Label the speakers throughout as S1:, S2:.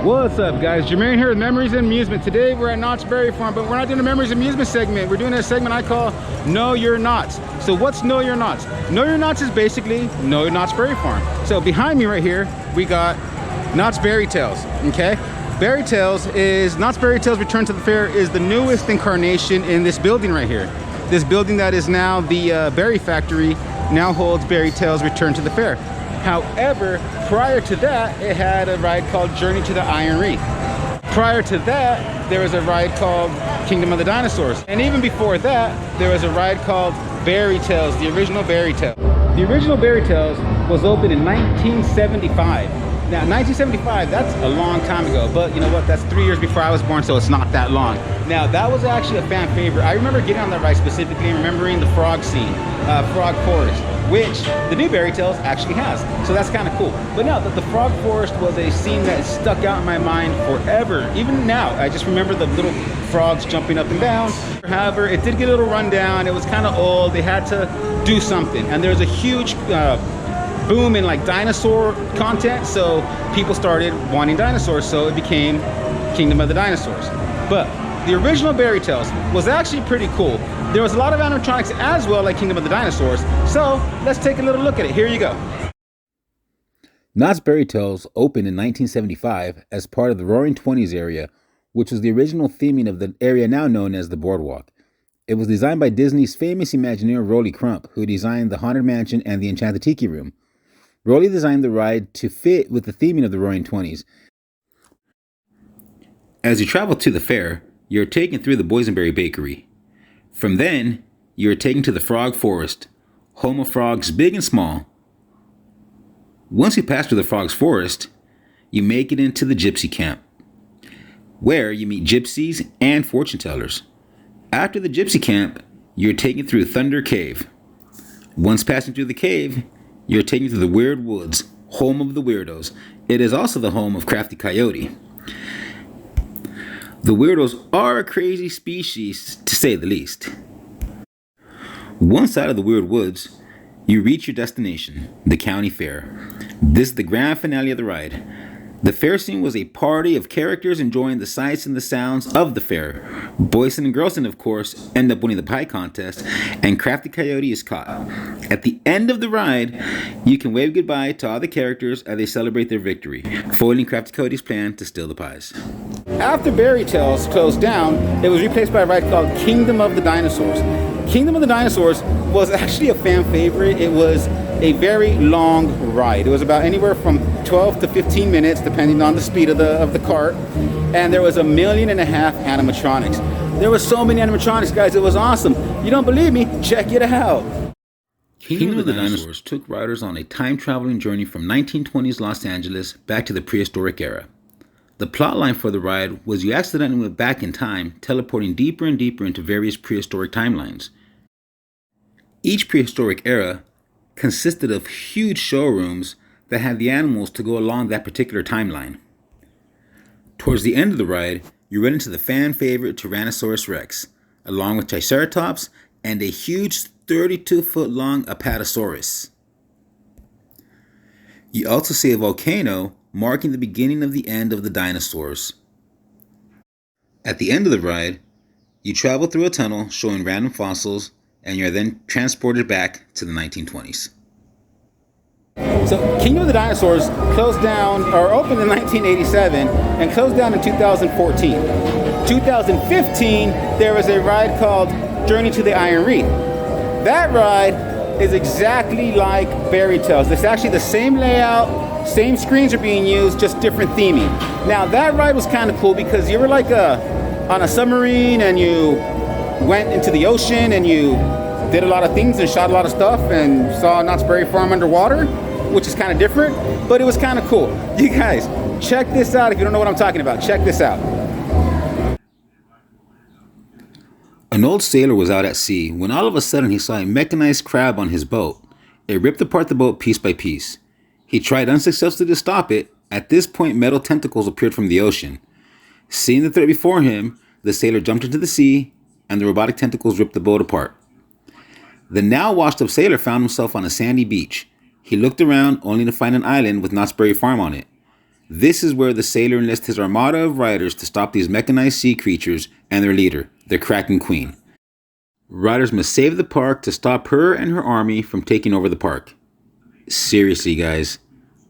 S1: What's up, guys? Jermaine here with Memories and Amusement. Today we're at Knott's Berry Farm, but we're not doing a Memories and Amusement segment. We're doing a segment I call Know Your Knotts. So what's Know Your Knotts? Know Your Knotts is basically Know Your Knott's Berry Farm. So behind me right here, we got Knott's BearY Tales, okay? BearY Tales is, Knott's BearY Tales Return to the Fair is the newest incarnation in this building right here. This building that is now the Berry Factory now holds BearY Tales Return to the Fair. However, prior to that, it had a ride called Journey to the Iron Reef. Prior to that, there was a ride called Kingdom of the Dinosaurs. And even before that, there was a ride called BearY Tales, the original BearY Tales. The original BearY Tales was opened in 1975. Now, 1975, that's a long time ago, but you know what? That's 3 years before I was born, so it's not that long. Now, that was actually a fan favorite. I remember getting on that ride specifically and remembering the frog scene, Frog Forest, which the new BearY Tales actually has. So that's kind of cool. But no, the Frog Forest was a scene that stuck out in my mind forever. Even now, I just remember the little frogs jumping up and down. However, it did get a little run down. It was kind of old. They had to do something. And there's a huge boom in like dinosaur content, so people started wanting dinosaurs, so it became Kingdom of the Dinosaurs. But the original BearY Tales was actually pretty cool. There was a lot of animatronics as well, like Kingdom of the Dinosaurs, so let's take a little look at it. Here you go.
S2: Knott's BearY Tales opened in 1975 as part of the Roaring Twenties area, which was the original theming of the area now known as the Boardwalk. It was designed by Disney's famous Imagineer Rolly Crump, who designed the Haunted Mansion and the Enchanted Tiki Room. Rolly designed the ride to fit with the theming of the Roaring Twenties. As you travel to the fair, you're taken through the Boysenberry Bakery. From then, you're taken to the Frog Forest, home of frogs big and small. Once you pass through the Frog's Forest, you make it into the Gypsy Camp, where you meet gypsies and fortune tellers. After the Gypsy Camp, you're taken through Thunder Cave. Once passing through the cave, you're taken to the Weird Woods, home of the weirdos. It is also the home of Crafty Coyote. The weirdos are a crazy species, to say the least. Once out of the Weird Woods, you reach your destination, the county fair. This is the grand finale of the ride. The fair scene was a party of characters enjoying the sights and the sounds of the fair. Boysen and Girlson, of course, end up winning the pie contest, and Crafty Coyote is caught. At the end of the ride, you can wave goodbye to all the characters as they celebrate their victory, foiling Crafty Coyote's plan to steal the pies.
S1: After BearY Tales closed down, it was replaced by a ride called Kingdom of the Dinosaurs. Kingdom of the Dinosaurs was actually a fan favorite. It was a very long ride. It was about anywhere from 12 to 15 minutes, depending on the speed of the cart. And there was 1.5 million animatronics. There were so many animatronics, guys. It was awesome. You don't believe me? Check it out.
S2: Kingdom of the Dinosaurs took riders on a time-traveling journey from 1920s Los Angeles back to the prehistoric era. The plotline for the ride was you accidentally went back in time, teleporting deeper and deeper into various prehistoric timelines. Each prehistoric era consisted of huge showrooms that had the animals to go along that particular timeline. Towards the end of the ride, you run into the fan favorite Tyrannosaurus Rex, along with Triceratops and a huge 32-foot long Apatosaurus. You also see a volcano marking the beginning of the end of the dinosaurs. At the end of the ride, you travel through a tunnel showing random fossils, and you're then transported back to the 1920s.
S1: So Kingdom of the Dinosaurs closed down, or opened in 1987 and closed down in 2014. 2015, there was a ride called Journey to the Iron Reef. That ride is exactly like BearY Tales. It's actually the same layout, same screens are being used, just different theming. Now that ride was kind of cool because you were like on a submarine and you went into the ocean and you did a lot of things and shot a lot of stuff and saw Knott's Berry Farm underwater, which is kind of different, but it was kind of cool. You guys, check this out if you don't know what I'm talking about. Check this out.
S2: An old sailor was out at sea when all of a sudden he saw a mechanized crab on his boat. It ripped apart the boat piece by piece. He tried unsuccessfully to stop it. At this point, metal tentacles appeared from the ocean. Seeing the threat before him, the sailor jumped into the sea and the robotic tentacles ripped the boat apart. The now washed up sailor found himself on a sandy beach. He looked around only to find an island with Knott's Berry Farm on it. This is where the sailor enlists his armada of riders to stop these mechanized sea creatures and their leader, the Kraken Queen. Riders must save the park to stop her and her army from taking over the park. Seriously, guys,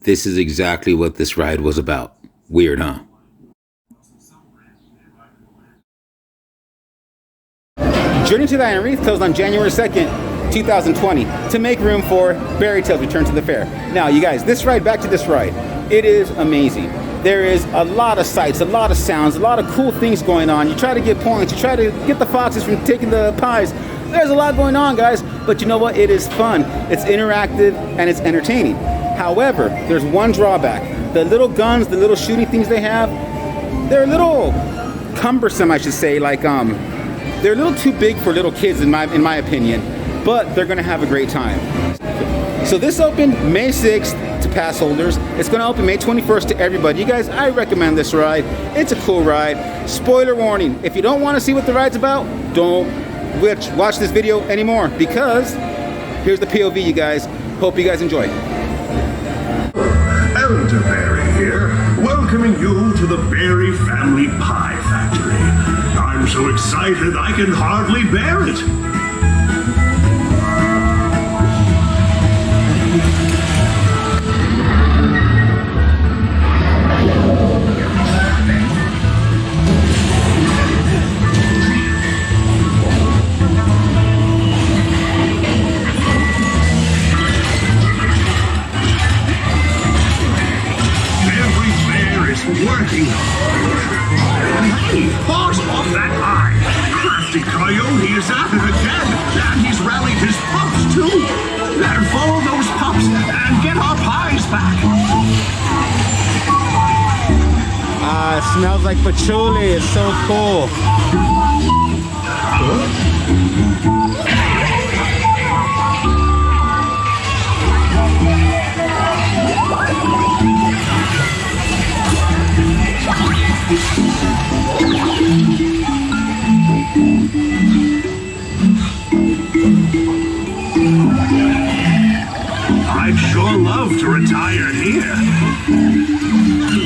S2: this is exactly what this ride was about. Weird, huh?
S1: Journey to the Island Reef closed on January 2nd, 2020 to make room for BearY Tales return to the fair. Now, you guys, this ride, back to this ride, it is amazing. There is a lot of sights, a lot of sounds, a lot of cool things going on. You try to get points, you try to get the foxes from taking the pies. There's a lot going on, guys, but you know what? It is fun, it's interactive, and it's entertaining. However, there's one drawback. The little guns, the little shooting things they have, they're a little cumbersome, I should say. Like, they're a little too big for little kids, in my opinion, but they're gonna have a great time. So this opened May 6th to pass holders. It's gonna open May 21st to everybody. You guys, I recommend this ride. It's a cool ride. Spoiler warning, if you don't wanna see what the ride's about, don't watch this video anymore, because here's the POV, you guys. Hope you guys enjoy.
S3: Elder Berry here, welcoming you to the Berry Family Pie Factory. I'm so excited I can hardly bear it. Working hard. Hey, boss off that eye. Crafty Coyote is at it again. And he's rallied his pups too. Better follow those pups and get our pies back.
S1: It smells like patchouli. It's so cool.
S3: I'd sure love to retire here.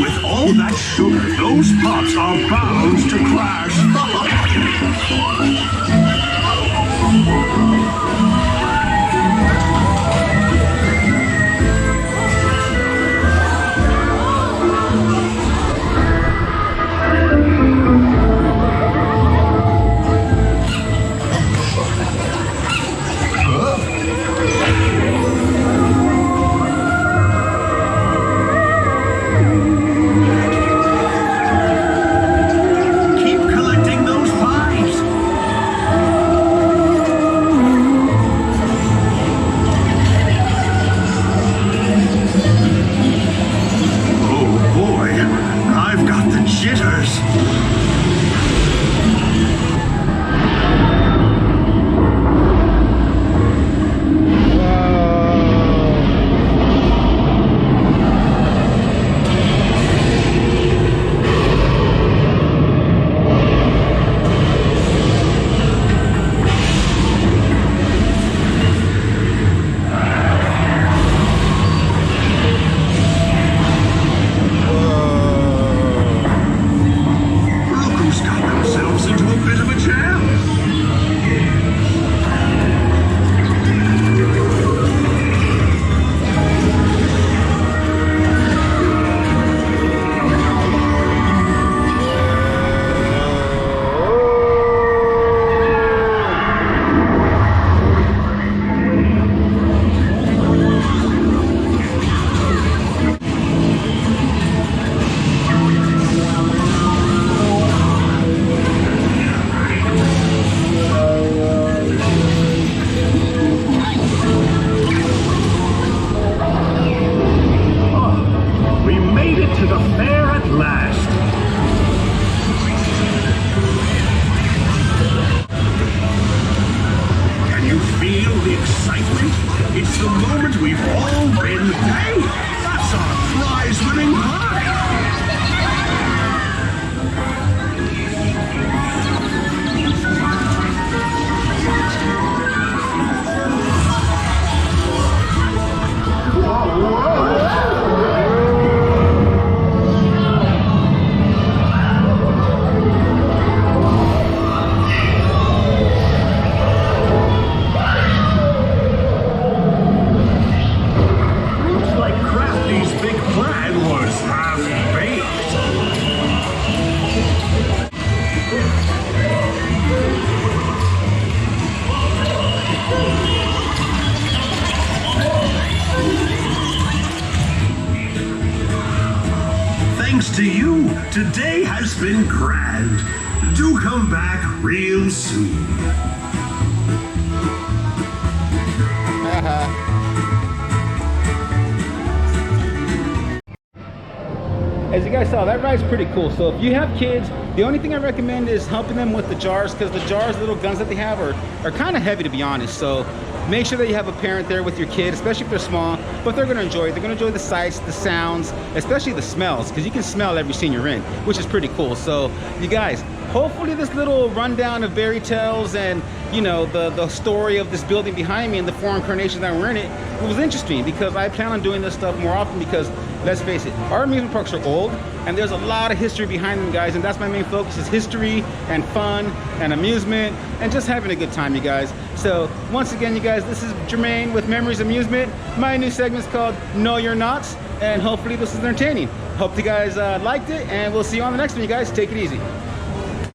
S3: With all that sugar, those pups are bound to crash. thanks to you, today has been grand. Do come back real soon.
S1: As you guys saw, that ride's pretty cool. So if you have kids, the only thing I recommend is helping them with the jars, because the jars, little guns that they have are kind of heavy, to be honest. So make sure that you have a parent there with your kid, especially if they're small, but they're gonna enjoy it. They're gonna enjoy the sights, the sounds, especially the smells, because you can smell every scene you're in, which is pretty cool. So you guys, hopefully this little rundown of BearY Tales and, you know, the story of this building behind me and the four incarnations that were in it was interesting, because I plan on doing this stuff more often, because let's face it, our amusement parks are old and there's a lot of history behind them, guys, and that's my main focus, is history and fun and amusement and just having a good time, you guys. So once again, you guys, this is Jermaine with Memories Amusement. My new segment's called Know Your Knots, and hopefully this is entertaining. Hope you guys liked it, and we'll see you on the next one, you guys. Take it easy.